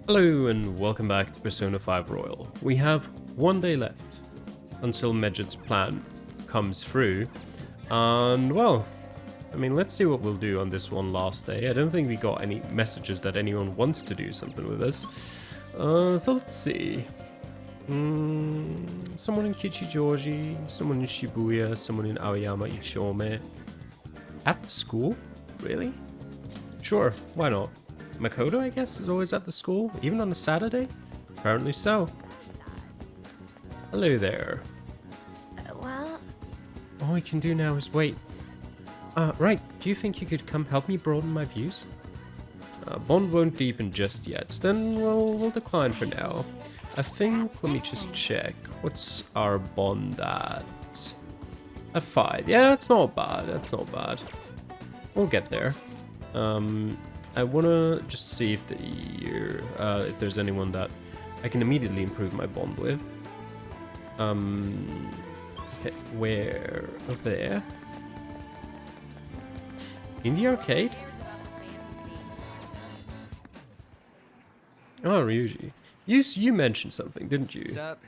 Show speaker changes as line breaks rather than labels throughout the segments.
Hello and welcome back to Persona 5 Royal. We have one day left until Medjit's plan comes through. And well, let's see what we'll do on this one last day. I don't think we got any messages that anyone wants to do something with us. So let's see. Someone in Kichijoji, someone in Shibuya, someone in Aoyama Ichome. At the school? Really? Sure, why not? Makoto, I guess, is always at the school, even on a Saturday? Apparently so. Hello there.
Well...
All we can do now is wait. Right, do you think you could come help me broaden my views? Bond won't deepen just yet, then we'll decline for now. I think, let me just check. What's our bond at? At 5. Yeah, that's not bad, We'll get there. I wanna just see if if there's anyone that I can immediately improve my bond with. Okay, where? Over there? In the arcade? Oh, Ryuji. You mentioned something, didn't you?
What's up?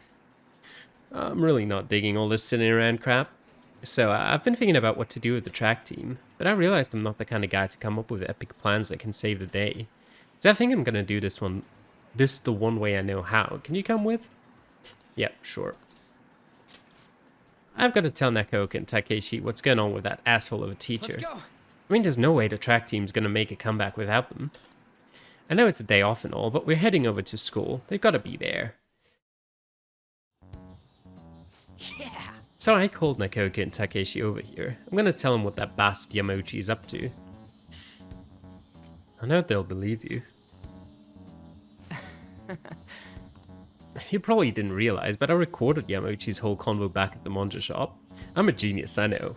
I'm really not digging all this sitting around crap. So I've been thinking about what to do with the track team, but I realized I'm not the kind of guy to come up with epic plans that can save the day. So I think I'm gonna do this the one way I know how. Can you come with? Yeah, sure. I've got to tell Nakoka and Takeshi what's going on with that asshole of a teacher.
Let's go.
There's no way the track team's gonna make a comeback without them. I know it's a day off and all, but we're heading over to school. They've got to be there.
Yeah.
So I called Nakoka and Takeshi over here. I'm gonna tell them what that bastard Yamauchi is up to. I know they'll believe you. You probably didn't realize, but I recorded Yamauchi's whole convo back at the manga shop. I'm a genius, I know.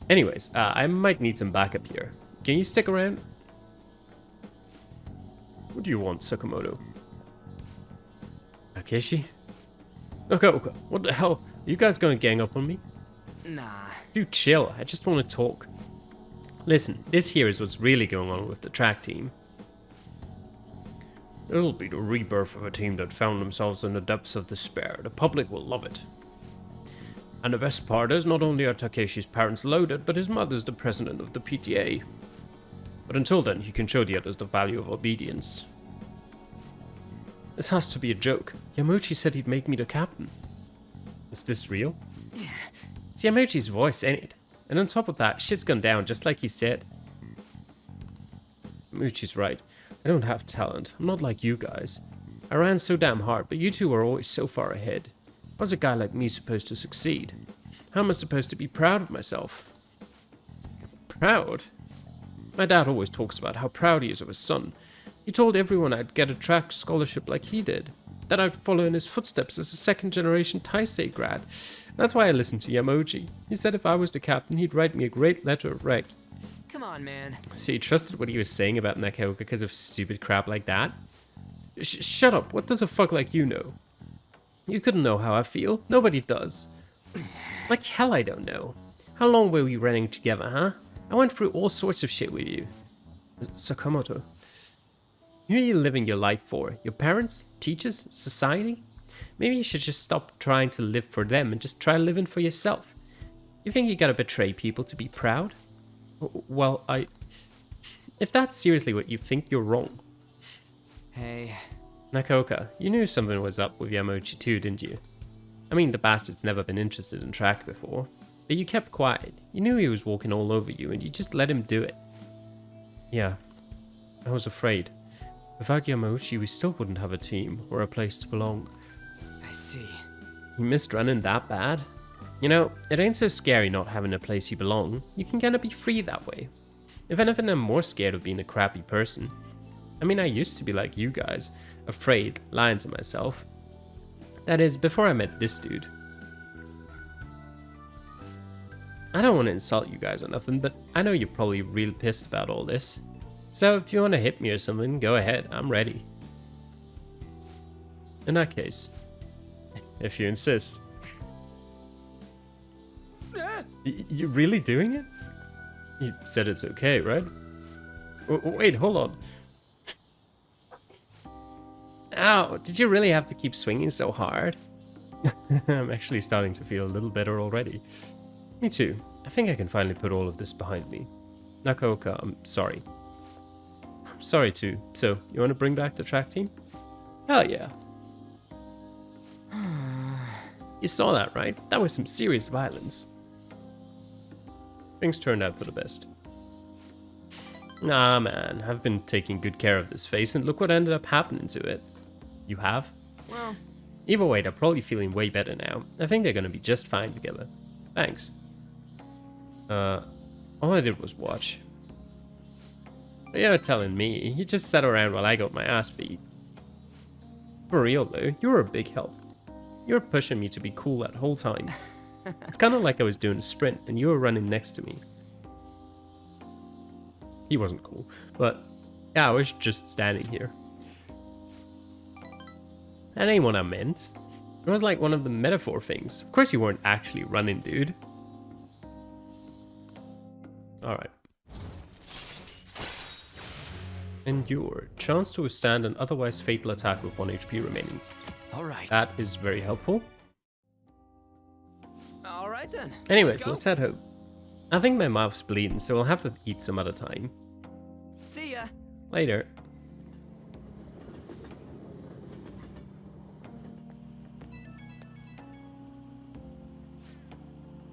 Anyways, I might need some backup here. Can you stick around? What do you want, Sakamoto? Takeshi? Okay, what the hell? Are you guys gonna gang up on me?
Nah.
Dude, chill. I just want to talk. Listen, this here is what's really going on with the track team. It'll be the rebirth of a team that found themselves in the depths of despair. The public will love it. And the best part is, not only are Takeshi's parents loaded, but his mother's the president of the PTA. But until then, he can show the others the value of obedience. This has to be a joke. Yamauchi said he'd make me the captain. Is this real? It's Yamauchi's voice, ain't it? And on top of that, shit's gone down just like he said. Yamauchi's right. I don't have talent. I'm not like you guys. I ran so damn hard, but you two were always so far ahead. How's a guy like me supposed to succeed? How am I supposed to be proud of myself? Proud? My dad always talks about how proud he is of his son. He told everyone I'd get a track scholarship like he did. That I'd follow in his footsteps as a second-generation Taisei grad. That's why I listened to Yamauchi. He said if I was the captain, he'd write me a great letter of rec.
Come on, man.
So you trusted what he was saying about Nakoka because of stupid crap like that? Shut up. What does a fuck like you know? You couldn't know how I feel. Nobody does. Like hell I don't know. How long were we running together, huh? I went through all sorts of shit with you. Sakamoto. Who are you living your life for? Your parents? Teachers? Society? Maybe you should just stop trying to live for them and just try living for yourself. You think you gotta betray people to be proud? Well, if that's seriously what you think, you're wrong.
Hey.
Nakoka, you knew something was up with Yamauchi too, didn't you? The bastard's never been interested in track before. But you kept quiet. You knew he was walking all over you and you just let him do it. Yeah, I was afraid. Without Yamauchi, we still wouldn't have a team or a place to belong.
I see.
You missed running that bad? You know, it ain't so scary not having a place you belong. You can kinda be free that way. If anything, I'm more scared of being a crappy person. I used to be like you guys, afraid, lying to myself. That is, before I met this dude. I don't want to insult you guys or nothing, but I know you're probably real pissed about all this. So if you want to hit me or something, go ahead, I'm ready. In that case, if you insist. You really doing it? You said it's okay, right? Wait, hold on. Ow, did you really have to keep swinging so hard? I'm actually starting to feel a little better already. Me too. I think I can finally put all of this behind me. Nakoka, I'm sorry. I'm sorry too. So, you want to bring back the track team? Hell yeah. You saw that, right? That was some serious violence. Things turned out for the best. Nah, man. I've been taking good care of this face, and look what ended up happening to it. You have?
Well,
Either way, they're probably feeling way better now. I think they're gonna be just fine together. Thanks. All I did was watch. But you're telling me, you just sat around while I got my ass beat. For real though, you were a big help. You were pushing me to be cool that whole time. It's kind of like I was doing a sprint and you were running next to me. He wasn't cool, but yeah, I was just standing here. That ain't what I meant. It was like one of the metaphor things. Of course you weren't actually running, dude. Alright. Endure. Chance to withstand an otherwise fatal attack with 1 HP remaining.
alright.
That is very helpful.
Alright then.
Anyways, let's head home. I think my mouth's bleeding, so I'll have to eat some other time.
See ya.
Later.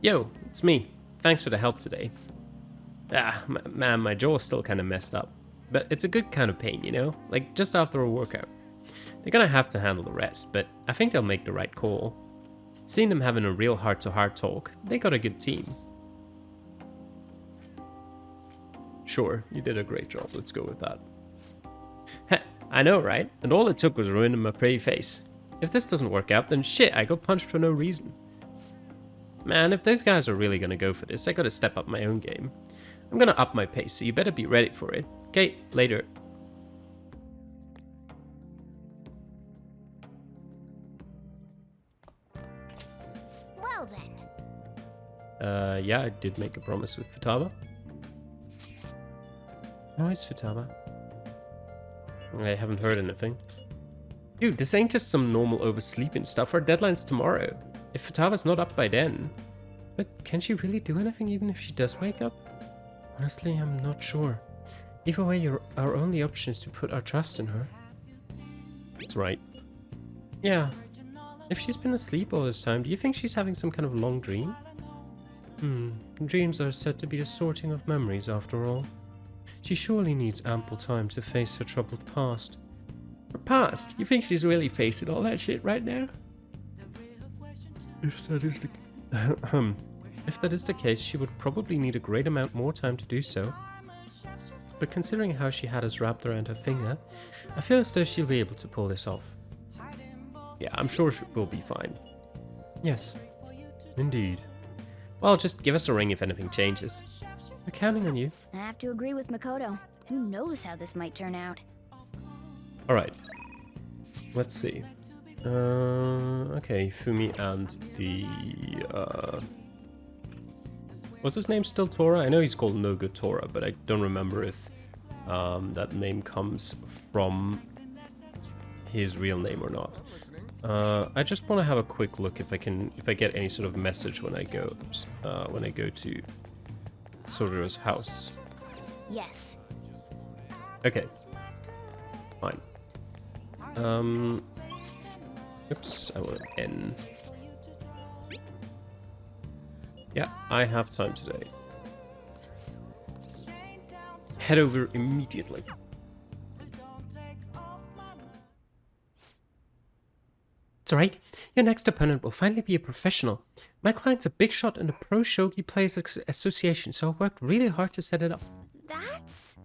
Yo, it's me. Thanks for the help today. Ah, man, my jaw's still kind of messed up. But it's a good kind of pain, you know? Like, just after a workout. They're gonna have to handle the rest, but I think they'll make the right call. Seeing them having a real heart-to-heart talk, they got a good team. Sure, you did a great job, let's go with that. Heh, I know, right? And all it took was ruining my pretty face. If this doesn't work out, then shit, I got punched for no reason. Man, if those guys are really gonna go for this, I gotta step up my own game. I'm gonna up my pace, so you better be ready for it. Okay, later.
Well then.
Yeah, I did make a promise with Futaba. How is Futaba? I haven't heard anything. Dude, this ain't just some normal oversleeping stuff. Our deadline's tomorrow. If Futaba's not up by then. But can she really do anything even if she does wake up? Honestly, I'm not sure. Either way, our only option is to put our trust in her. That's right. Yeah. If she's been asleep all this time, do you think she's having some kind of long dream? Dreams are said to be the sorting of memories after all. She surely needs ample time to face her troubled past. Her past? You think she's really facing all that shit right now? If that is the case, she would probably need a great amount more time to do so. But considering how she had us wrapped around her finger, I feel as though she'll be able to pull this off. Yeah, I'm sure we'll be fine. Yes, indeed. Well, just give us a ring if anything changes. We're counting on you.
I have to agree with Makoto. Who knows how this might turn out?
Alright. Let's see. Okay, Fumi and the, what's his name still Tora? I know he's called No Good Tora, but I don't remember if, that name comes from his real name or not. I just want to have a quick look if I get any sort of message when I go to Soruro's house.
Yes.
Okay. Fine. Oops, I want an N. Yeah, I have time today. Head over immediately. It's alright. Your next opponent will finally be a professional. My client's a big shot in the Pro Shogi Players Association, so I worked really hard to set it up.
That's...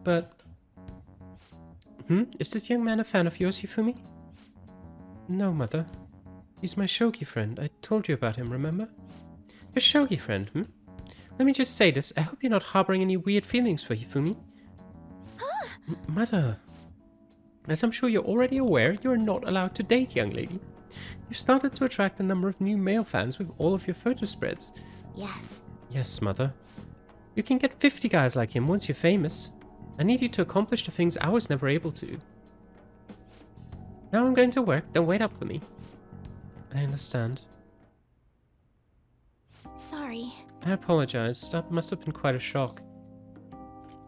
But... Is this young man a fan of yours, Yufumi? No, Mother. He's my shogi friend. I told you about him, remember? Your shogi friend, Let me just say this. I hope you're not harboring any weird feelings for Yufumi. Mother. As I'm sure you're already aware, you are not allowed to date, young lady. You've started to attract a number of new male fans with all of your photo spreads.
Yes.
Yes, Mother. You can get 50 guys like him once you're famous. I need you to accomplish the things I was never able to. Now I'm going to work. Don't wait up for me. I understand.
Sorry.
I apologize. That must have been quite a shock.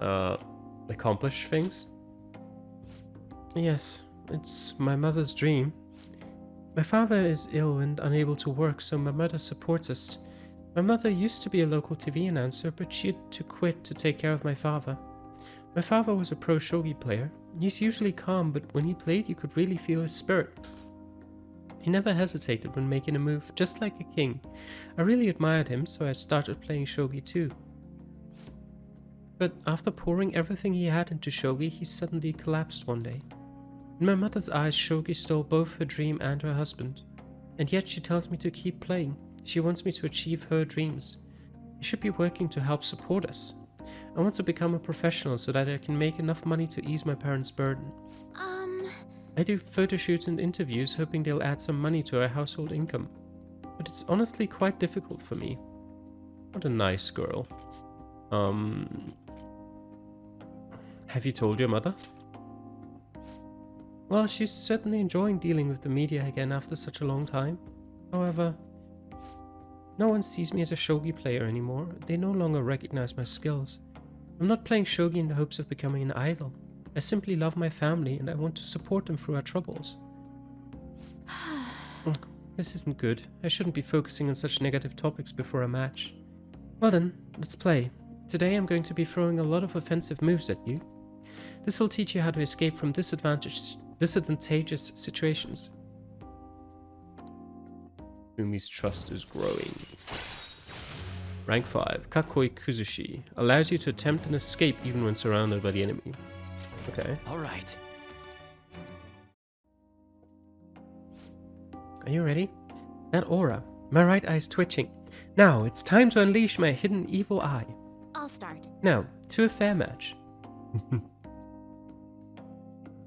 Accomplish things? Yes, it's my mother's dream. My father is ill and unable to work, so my mother supports us. My mother used to be a local TV announcer, but she had to quit to take care of my father. My father was a pro shogi player. He's usually calm, but when he played, you could really feel his spirit. He never hesitated when making a move, just like a king. I really admired him, so I started playing shogi too. But after pouring everything he had into shogi, he suddenly collapsed one day. In my mother's eyes, shogi stole both her dream and her husband. And yet she tells me to keep playing. She wants me to achieve her dreams. I should be working to help support us. I want to become a professional so that I can make enough money to ease my parents' burden. I do photo shoots and interviews, hoping they'll add some money to our household income. But it's honestly quite difficult for me. What a nice girl. Have you told your mother? Well, she's certainly enjoying dealing with the media again after such a long time. However, no one sees me as a shogi player anymore. They no longer recognize my skills. I'm not playing shogi in the hopes of becoming an idol. I simply love my family and I want to support them through our troubles. This isn't good. I shouldn't be focusing on such negative topics before a match. Well then, let's play. Today I'm going to be throwing a lot of offensive moves at you. This will teach you how to escape from disadvantageous situations. Umi's trust is growing. Rank 5, Kakoi Kuzushi. Allows you to attempt an escape even when surrounded by the enemy. Okay.
All right.
Are you ready? That aura. My right eye's twitching. Now, it's time to unleash my hidden evil eye.
I'll start.
Now, to a fair match.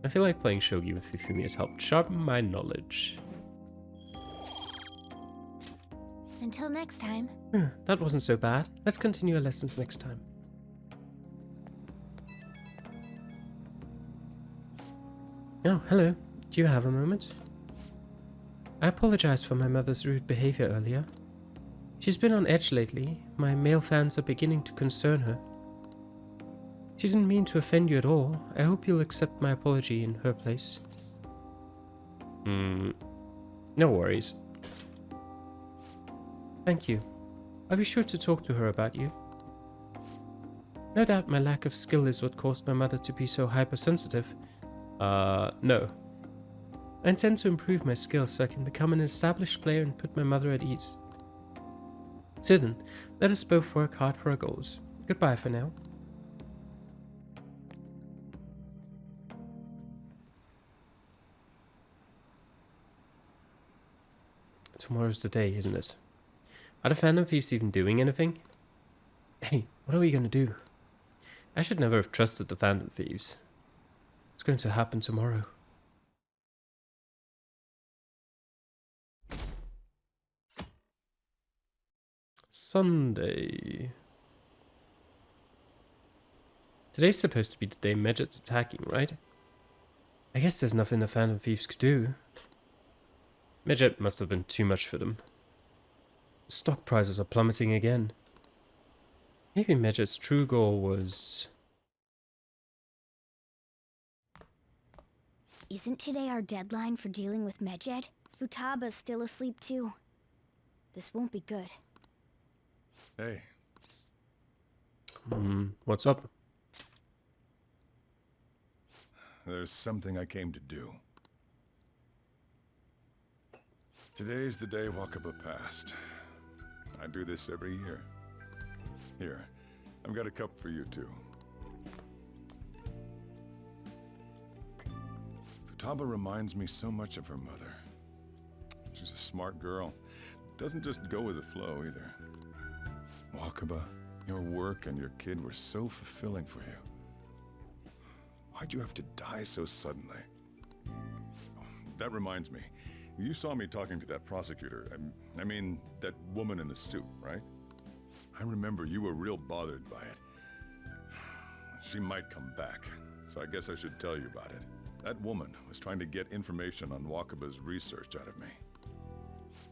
I feel like playing shogi with Hifumi has helped sharpen my knowledge.
Until next time.
That wasn't so bad. Let's continue our lessons next time. Oh, hello. Do you have a moment? I apologize for my mother's rude behavior earlier. She's been on edge lately. My male fans are beginning to concern her. She didn't mean to offend you at all. I hope you'll accept my apology in her place. No worries. Thank you. I'll be sure to talk to her about you. No doubt my lack of skill is what caused my mother to be so hypersensitive. No. I intend to improve my skills so I can become an established player and put my mother at ease. So then, let us both work hard for our goals. Goodbye for now. Tomorrow's the day, isn't it? Are the Phantom Thieves even doing anything? Hey, what are we gonna do? I should never have trusted the Phantom Thieves. What's going to happen tomorrow? Sunday. Today's supposed to be the day Medjet's attacking, right? I guess there's nothing the Phantom Thieves could do. Medjet must have been too much for them. Stock prices are plummeting again. Maybe Medjet's true goal was...
Isn't today our deadline for dealing with Medjet? Futaba's still asleep too. This won't be good.
Hey,
What's up?
there's something I came to do. Today's the day Wakaba passed. I do this every year. Here, I've got a cup for you too. Futaba reminds me so much of her mother. She's a smart girl. Doesn't just go with the flow either. Wakaba, your work and your kid were so fulfilling for you. Why'd you have to die so suddenly? Oh, that reminds me. You saw me talking to that prosecutor. I mean, that woman in the suit, right? I remember you were real bothered by it. She might come back, so I guess I should tell you about it. That woman was trying to get information on Wakaba's research out of me.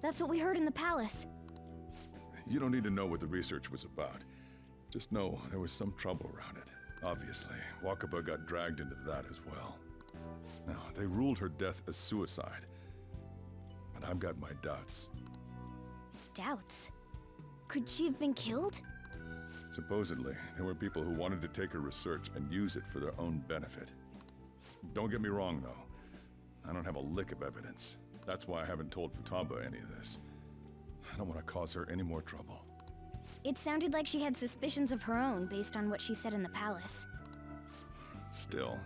That's what we heard in the palace.
You don't need to know what the research was about. Just know there was some trouble around it. Obviously, Wakaba got dragged into that as well. Now, they ruled her death as suicide. But I've got my doubts.
Doubts? Could she have been killed?
Supposedly, there were people who wanted to take her research and use it for their own benefit. Don't get me wrong, though. I don't have a lick of evidence. That's why I haven't told Futaba any of this. I don't want to cause her any more trouble.
It sounded like she had suspicions of her own based on what she said in the palace.
Still,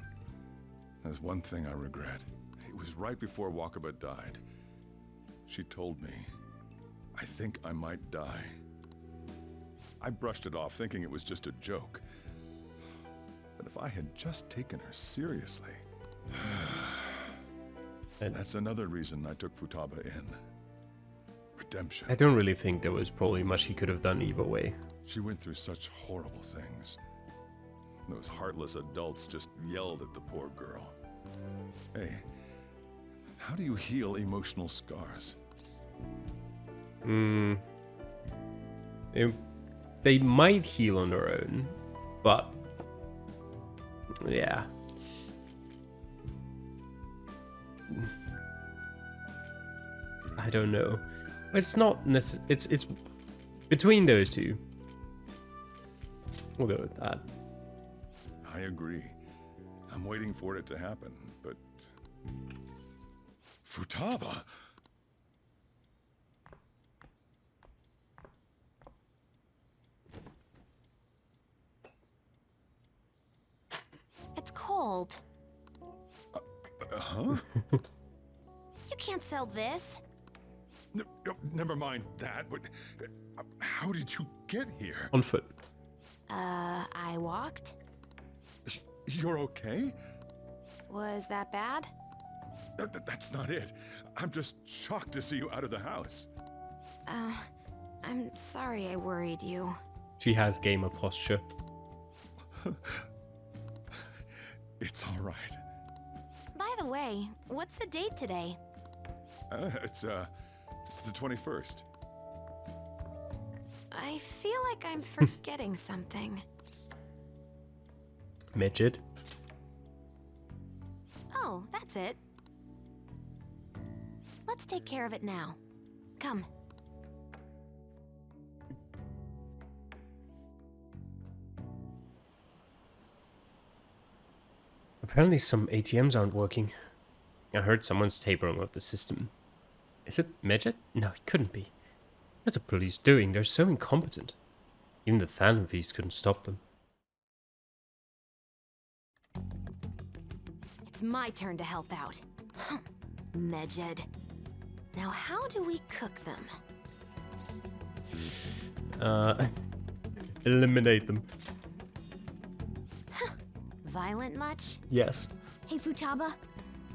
there's one thing I regret. It was right before Wakaba died. She told me, I think I might die. I brushed it off, thinking it was just a joke. But if I had just taken her seriously... That's another reason I took Futaba in. Redemption.
I don't really think there was probably much he could have done either way.
She went through such horrible things. Those heartless adults just yelled at the poor girl. Hey, how do you heal emotional scars?
They might heal on their own, but yeah. I don't know. It's not necessarily. It's between those two. We'll go with that.
I agree. I'm waiting for it to happen, but... Futaba?
It's cold.
Huh?
You can't sell this.
Never mind that, but... how did you get here?
On foot.
I walked?
You're okay?
Was that bad?
That's not it. I'm just shocked to see you out of the house.
I'm sorry I worried you.
She has gamer posture.
It's all right.
By the way, what's the date today?
It's the 21st.
I feel like I'm forgetting something.
Midget.
Oh, that's it. Let's take care of it now. Come.
Apparently some ATMs aren't working. I heard someone's tapering of the system. Is it Midget? No, it couldn't be. What are the police doing? They're so incompetent. Even the Phantom Thieves couldn't stop them.
It's my turn to help out. Medjed. Now how do we cook them?
Eliminate them.
Violent much?
Yes.
Hey Futaba,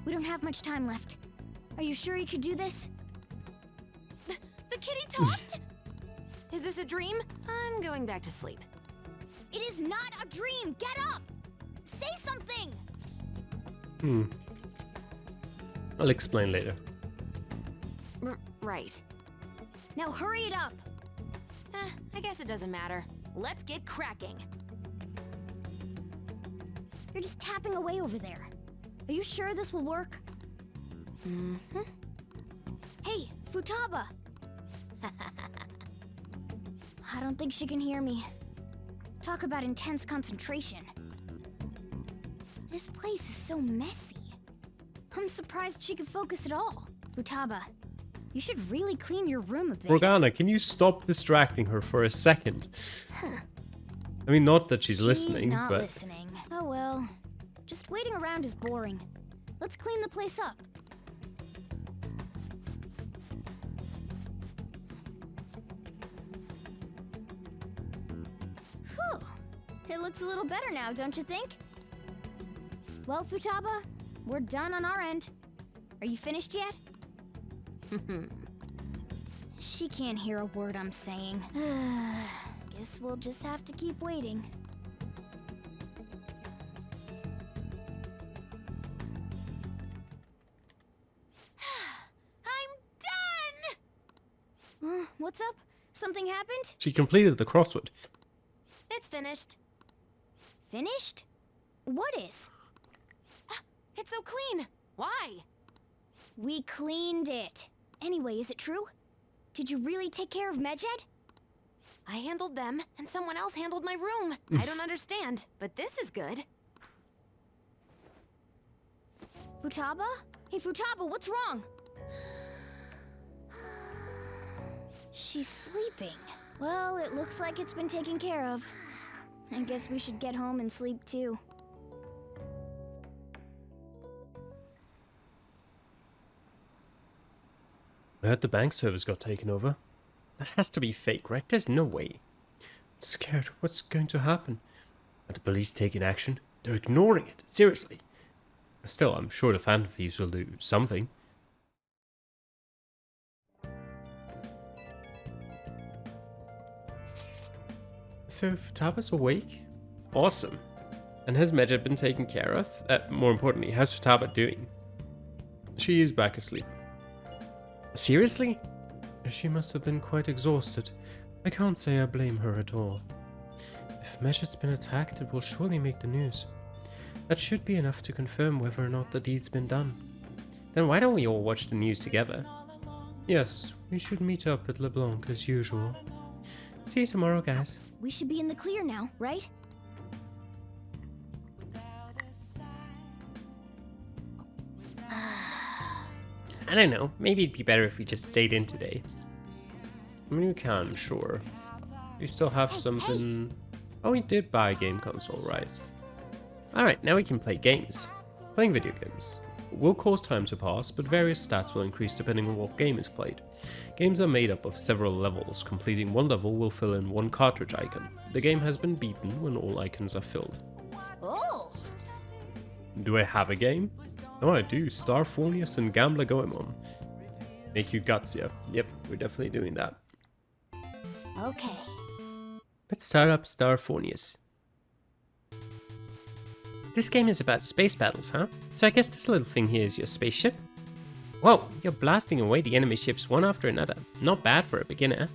we don't have much time left. Are you sure you could do this? The kitty talked? Is this a dream? I'm going back to sleep. It is not a dream! Get up! Say something!
I'll explain later.
Right. Now hurry it up! I guess it doesn't matter. Let's get cracking. You're just tapping away over there. Are you sure this will work? Mm-hmm. Hey, Futaba! I don't think she can hear me. Talk about intense concentration. This place is so messy. I'm surprised she could focus at all. Futaba, you should really clean your room a bit.
Morgana, can you stop distracting her for a second? I mean, not that she's listening,
not
but...
listening. Oh well. Just waiting around is boring. Let's clean the place up. Whew. It looks a little better now, don't you think? Well, Futaba, we're done on our end. Are you finished yet? She can't hear a word I'm saying. Guess we'll just have to keep waiting. What's up? Something happened?
She completed the crossword.
It's finished. Finished? What is? It's so clean. Why? We cleaned it. Anyway, is it true? Did you really take care of Medjed? I handled them, and someone else handled my room. I don't understand, but this is good. Futaba? Hey, Futaba, what's wrong? She's sleeping. Well, it looks like it's been taken care of. I guess we should get home and sleep too.
I heard the bank servers got taken over. That has to be fake, right? There's no way. I'm scared. What's going to happen? Are the police taking action? They're ignoring it. Seriously. Still, I'm sure the Phantom Thieves will do something. So, Futaba's awake? Awesome. And has Medjed been taken care of? More importantly, how's Futaba doing? She is back asleep. Seriously? She must have been quite exhausted. I can't say I blame her at all. If Medjed's been attacked, it will surely make the news. That should be enough to confirm whether or not the deed's been done. Then why don't we all watch the news together? Yes, we should meet up at LeBlanc as usual. See you tomorrow, guys.
We should be in the clear now, right?
I don't know, maybe it'd be better if we just stayed in today. I mean, we can, sure. We still have something... Oh, we did buy a game console, right? Alright, now we can play games. Playing video games will cause time to pass, but various stats will increase depending on what game is played. Games are made up of several levels. Completing one level will fill in one cartridge icon. The game has been beaten when all icons are filled.
Oh!
Do I have a game? Oh, I do. Starfornius and Gambler Goemon. Make you gutsier. Yep, we're definitely doing that.
Okay.
Let's start up Starfornius. This game is about space battles, huh? So I guess this little thing here is your spaceship? Whoa, you're blasting away the enemy ships one after another. Not bad for a beginner.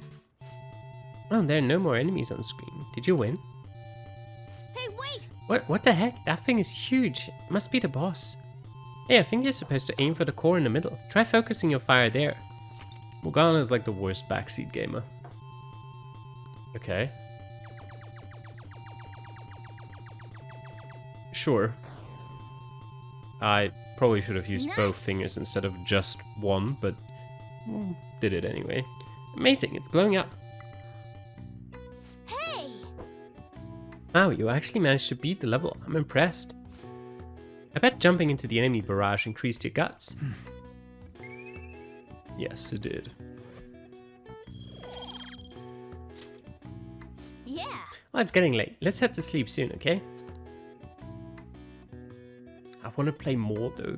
Oh, there are no more enemies on screen. Did you win?
Hey, wait!
What the heck? That thing is huge. It must be the boss. Hey, I think you're supposed to aim for the core in the middle. Try focusing your fire there. Morgana is like the worst backseat gamer. Okay. Sure. I probably should have used both fingers instead of just one, but did it anyway. Amazing, it's blowing up.
Hey!
Wow, you actually managed to beat the level. I'm impressed. I bet jumping into the enemy barrage increased your guts. Yes, it did.
Yeah!
Well, it's getting late. Let's head to sleep soon, okay? I want to play more, though.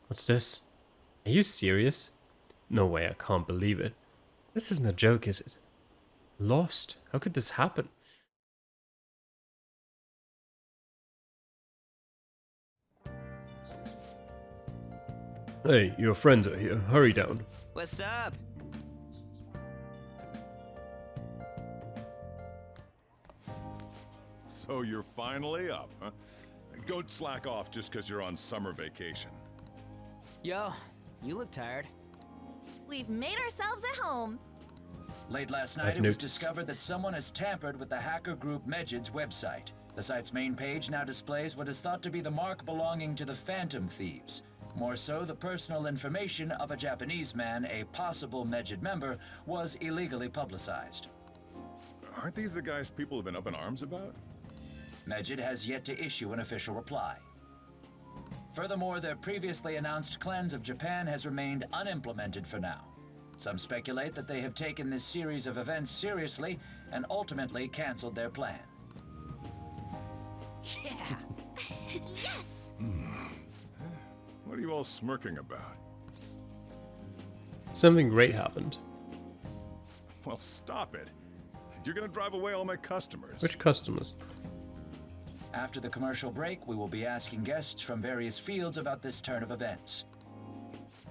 What's this? Are you serious? No way, I can't believe it. This isn't a joke, is it? Lost? How could this happen? Hey, your friends are here. Hurry down.
What's up?
So you're finally up, huh? Don't slack off just because you're on summer vacation.
Yo, you look tired.
We've made ourselves at home.
Late last
I've
night, it was
noticed.
discovered that someone has tampered with the hacker group Medjed's website. The site's main page now displays what is thought to be the mark belonging to the Phantom Thieves. More so, the personal information of a Japanese man, a possible Medjed member, was illegally publicized.
Aren't these the guys people have been up in arms about?
Medjed has yet to issue an official reply. Furthermore, their previously announced cleanse of Japan has remained unimplemented for now. Some speculate that they have taken this series of events seriously and ultimately canceled their plan.
Yeah.
Yes!
What are you all smirking about?
Something great happened.
Well, stop it. You're gonna drive away all my customers.
Which customers?
After the commercial break, we will be asking guests from various fields about this turn of events.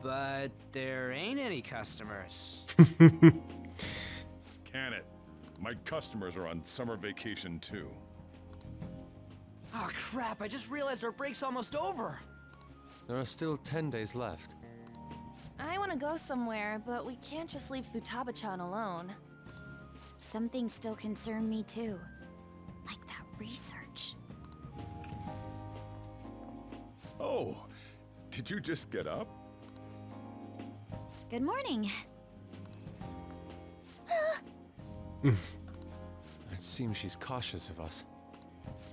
But there ain't any customers.
Can it? My customers are on summer vacation too.
Oh crap, I just realized our break's almost over.
There are still 10 days left.
I want to go somewhere, but we can't just leave Futaba-chan alone.
Some things still concern me too. Like that research.
Oh, did you just get up?
Good morning.
It seems she's cautious of us.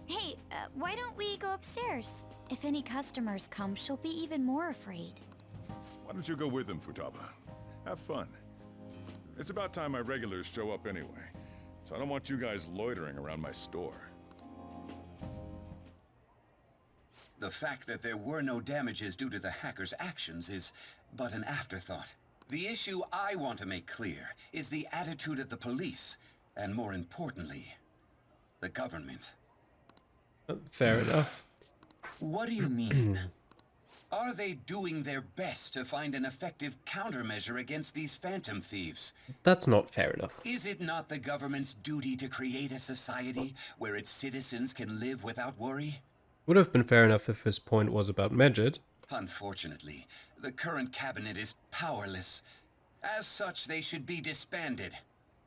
Hey, why don't we go upstairs? If any customers come, she'll be even more afraid.
Why don't you go with them, Futaba? Have fun. It's about time my regulars show up anyway, so I don't want you guys loitering around my store.
The fact that there were no damages due to the hacker's actions is but an afterthought. The issue I want to make clear is the attitude of the police, and more importantly, the government.
Fair enough.
What do you mean?
Are they doing their best to find an effective countermeasure against these Phantom Thieves?
That's not fair enough.
Is it not the government's duty to create a society where its citizens can live without worry?
Would have been fair enough if his point was about Medjed.
Unfortunately, the current cabinet is powerless. As such, they should be disbanded.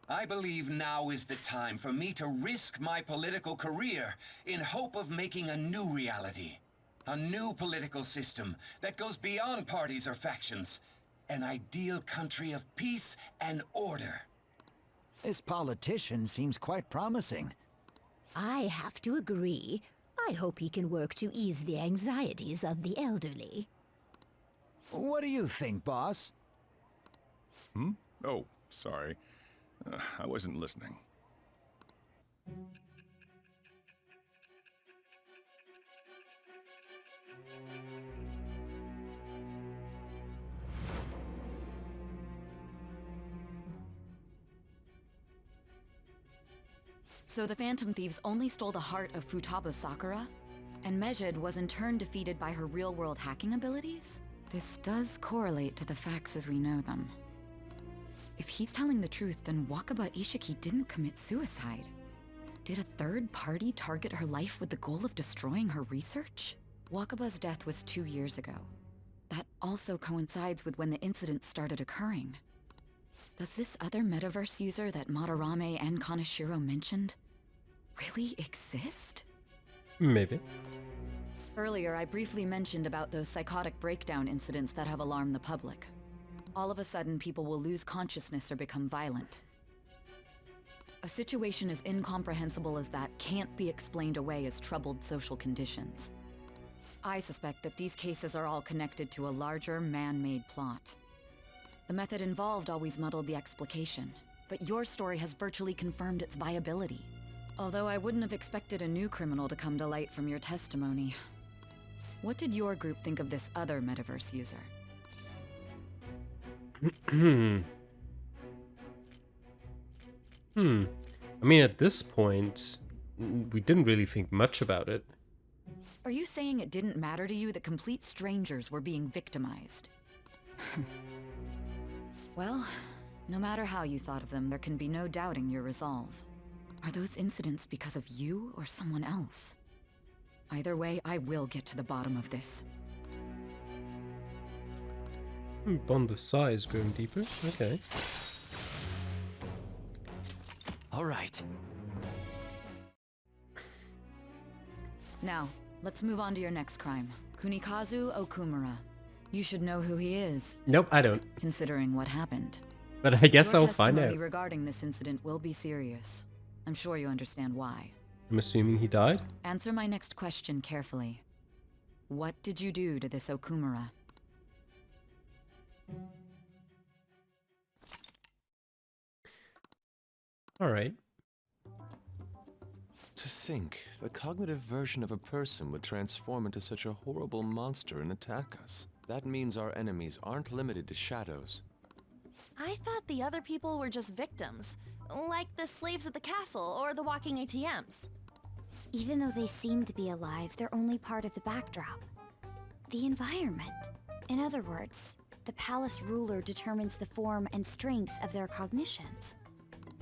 I believe now is the time for me to risk my political career in hope of making a new reality. A new political system that goes beyond parties or factions. An ideal country of peace and order.
This politician seems quite promising.
I have to agree. I hope he can work to ease the anxieties of the elderly.
What do you think, boss?
Oh, sorry. I wasn't listening.
So the Phantom Thieves only stole the heart of Futaba Sakura? And Medjed was in turn defeated by her real-world hacking abilities? This does correlate to the facts as we know them. If he's telling the truth, then Wakaba Ishiki didn't commit suicide. Did a third party target her life with the goal of destroying her research? Wakaba's death was 2 years ago. That also coincides with when the incident started occurring. Does this other metaverse user that Madarame and Kaneshiro mentioned really exist?
Maybe.
Earlier, I briefly mentioned about those psychotic breakdown incidents that have alarmed the public. All of a sudden, people will lose consciousness or become violent. A situation as incomprehensible as that can't be explained away as troubled social conditions. I suspect that these cases are all connected to a larger, man-made plot. The method involved always muddled the explication, but your story has virtually confirmed its viability. Although I wouldn't have expected a new criminal to come to light from your testimony. What did your group think of this other metaverse user?
I mean, at this point, we didn't really think much about it.
Are you saying it didn't matter to you that complete strangers were being victimized? Well, no matter how you thought of them, there can be no doubting your resolve. Are those incidents because of you or someone else? Either way, I will get to the bottom of this.
Bond of size going deeper. Okay.
All right.
Now, let's move on to your next crime. Kunikazu Okumura. You should know who he is,
Nope, I don't.
considering what happened.
But I guess
Your
I'll find
testimony
out.
regarding this incident will be serious. I'm sure you understand why.
I'm assuming he died.
Answer my next question carefully. What did you do to this Okumura?
Alright.
To think, the cognitive version of a person would transform into such a horrible monster and attack us. That means our enemies aren't limited to shadows.
I thought the other people were just victims, like the slaves at the castle or the walking ATMs.
Even though they seem to be alive, they're only part of the backdrop. The environment. In other words, the palace ruler determines the form and strength of their cognitions.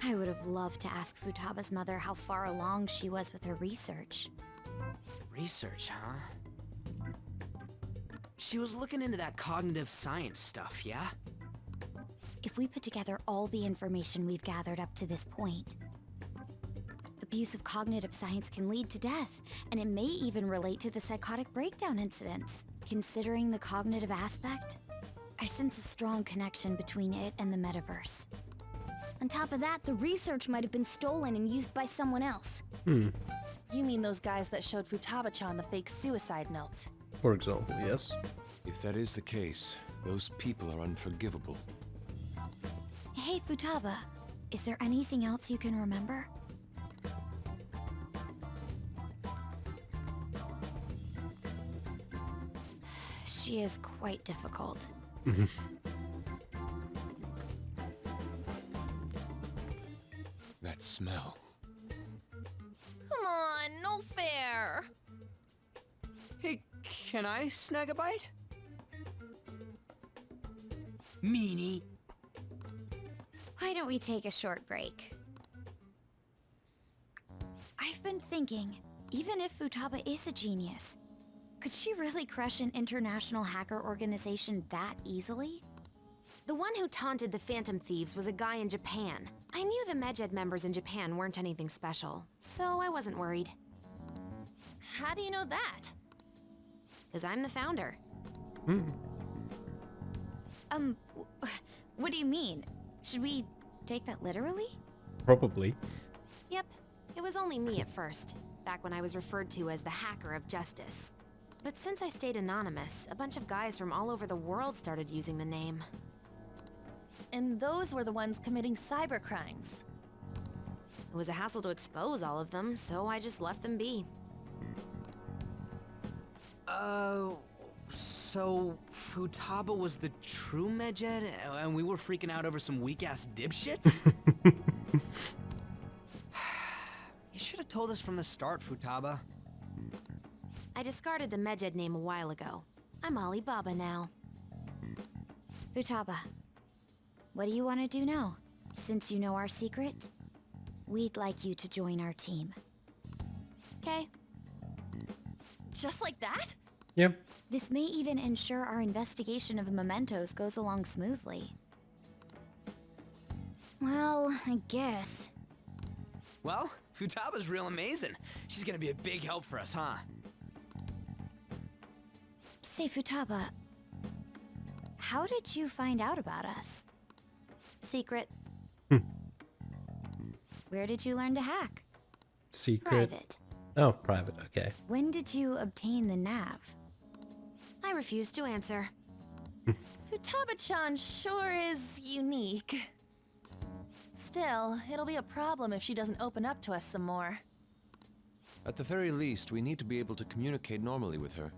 I would have loved to ask Futaba's mother how far along she was with her research.
Research, huh? She was looking into that cognitive science stuff, yeah?
If we put together all the information we've gathered up to this point, abuse of cognitive science can lead to death, and it may even relate to the psychotic breakdown incidents. Considering the cognitive aspect, I sense a strong connection between it and the metaverse. On top of that, the research might have been stolen and used by someone else.
You mean those guys that showed Futaba-chan the fake suicide note?
For example, yes.
If that is the case, those people are unforgivable.
Hey, Futaba, is there anything else you can remember? She is quite difficult.
That smell.
Come on, no fair.
Hey, can I snag a bite? Meanie.
Why don't we take a short break? I've been thinking, even if Futaba is a genius, could she really crush an international hacker organization that easily? The one who taunted the Phantom Thieves was a guy in Japan. I knew the Medjed members in Japan weren't anything special, so I wasn't worried.
How do you know that?
Because I'm the founder. What do you mean? Should we take that literally?
Probably.
Yep, it was only me at first, back when I was referred to as the Hacker of Justice. But since I stayed anonymous, a bunch of guys from all over the world started using the name.
And those were the ones committing cybercrimes.
It was a hassle to expose all of them, so I just left them be.
So Futaba was the true Medjed, and we were freaking out over some weak-ass dipshits? You should have told us from the start, Futaba.
I discarded the Medjed name a while ago. I'm Alibaba now. Futaba, what do you want to do now? Since you know our secret, we'd like you to join our team. Okay?
Just like that?
Yep.
This may even ensure our investigation of mementos goes along smoothly. Well, I guess.
Well, Futaba's real amazing. She's gonna be a big help for us, huh?
Say, Futaba, how did you find out about us? Secret. Where did you learn to hack?
Secret.
Private.
Oh, private, okay.
When did you obtain the nav? I refuse to answer.
Futaba-chan sure is unique. Still, it'll be a problem if she doesn't open up to us some more.
At the very least, we need to be able to communicate normally with her.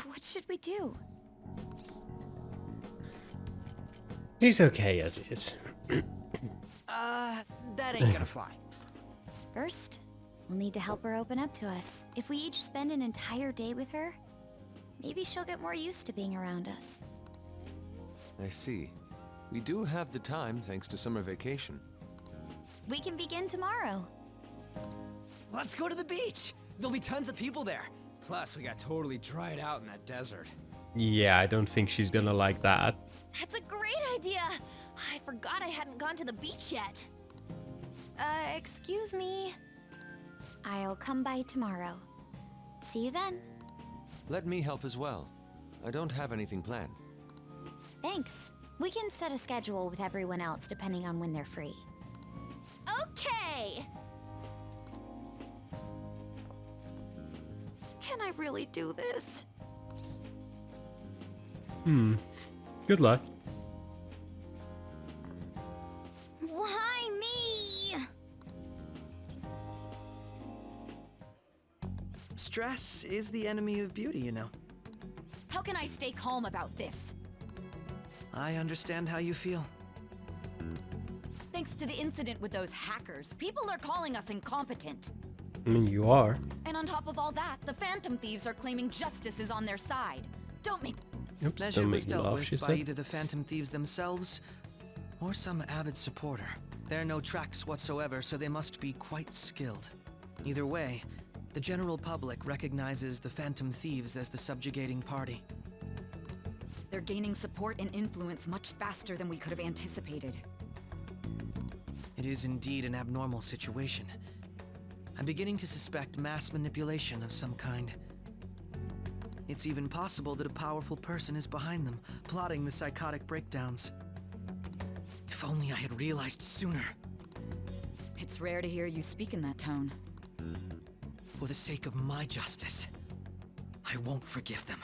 What should we do?
He's okay as is.
That ain't gonna fly.
First, we'll need to help her open up to us. If we each spend an entire day with her, maybe she'll get more used to being around us.
I see. We do have the time thanks to summer vacation.
We can begin tomorrow.
Let's go to the beach! There'll be tons of people there. Plus, we got totally dried out in that desert.
Yeah, I don't think she's gonna like that.
That's a great idea! I forgot I hadn't gone to the beach yet.
Excuse me. I'll come by tomorrow. See you then.
Let me help as well. I don't have anything planned.
Thanks. We can set a schedule with everyone else depending on when they're free.
Okay!
Can I really do this?
Good luck.
Why me?
Stress is the enemy of beauty, you know.
How can I stay calm about this?
I understand how you feel.
Thanks to the incident with those hackers, people are calling us incompetent.
I mean, you are.
And on top of all that, the Phantom Thieves are claiming justice is on their side. Don't make...
Oops,
Measure
don't
was
make me
dealt
laugh,
with
she
by
said.
either the Phantom Thieves themselves or some avid supporter. There are no tracks whatsoever, so they must be quite skilled. Either way, the general public recognizes the Phantom Thieves as the subjugating party.
They're gaining support and influence much faster than we could have anticipated.
It is indeed an abnormal situation. I'm beginning to suspect mass manipulation of some kind. It's even possible that a powerful person is behind them, plotting the psychotic breakdowns. If only I had realized sooner.
It's rare to hear you speak in that tone.
For the sake of my justice, I won't forgive them.